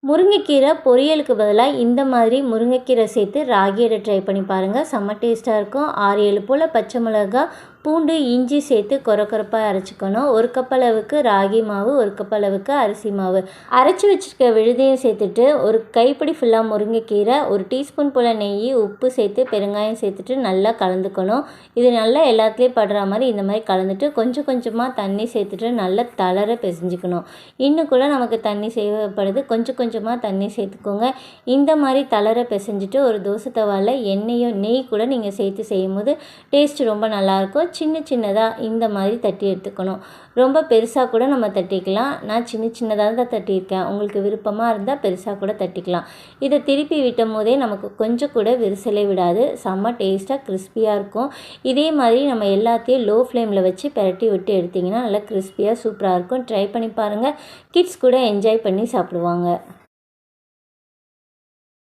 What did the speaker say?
முருங்கைக்கீரை பொரியலுக்கு பதிலாக இந்த மாதிரி முருங்கைக்கீரை சேர்த்து ராகியோட ட்ரை பண்ணி பாருங்கள். செம்ம டேஸ்ட்டாக இருக்கும். 6-7 போல் பச்சை மிளகா, பூண்டு, இஞ்சி சேர்த்து கொரப்பாக அரைச்சிக்கணும். 1 கப் அளவுக்கு ராகி மாவு, 1 கப் அளவுக்கு அரிசி மாவு அரைச்சி வச்சுருக்க விழுதையும் சேர்த்துட்டு, ஒரு கைப்பிடி ஃபுல்லாக முருங்கைக்கீரை, 1 டீஸ்பூன் போல் நெய், உப்பு சேர்த்து பெருங்காயம் சேர்த்துட்டு நல்லா கலந்துக்கணும். இது நல்லா எல்லாத்துலேயும் படுற மாதிரி இந்த மாதிரி கலந்துட்டு கொஞ்சம் கொஞ்சமாக தண்ணி சேர்த்துட்டு நல்லா தளர பிசைஞ்சிக்கணும். இன்னும் கூட நமக்கு தண்ணி தேவைப்படுது, கொஞ்சம் கொஞ்சமாக தண்ணி சேர்த்துக்கோங்க. இந்த மாதிரி தளர பிசைஞ்சிட்டு ஒரு தோசை தவாவில் எண்ணெயோ நெய் கூட நீங்கள் சேர்த்து செய்யும்போது டேஸ்ட் ரொம்ப நல்லாயிருக்கும். சின்ன சின்னதாக இந்த மாதிரி தட்டி எடுத்துக்கணும். ரொம்ப பெருசாக கூட நம்ம தட்டிக்கலாம். நான் சின்ன சின்னதாக தான் தட்டியிருக்கேன். உங்களுக்கு விருப்பமாக இருந்தால் பெருசாக கூட தட்டிக்கலாம். இதை திருப்பி விட்டும் போதே நமக்கு கொஞ்சம் கூட விரிசலே விடாது. செம்ம டேஸ்ட்டாக கிறிஸ்பியாக இருக்கும். இதே மாதிரி நம்ம எல்லாத்தையும் லோ ஃப்ளேமில் வச்சு பிரட்டி விட்டு எடுத்திங்கன்னா நல்லா கிறிஸ்பியாக சூப்பராக இருக்கும். ட்ரை பண்ணி பாருங்கள். கிட்ஸ் கூட என்ஜாய் பண்ணி சாப்பிடுவாங்க.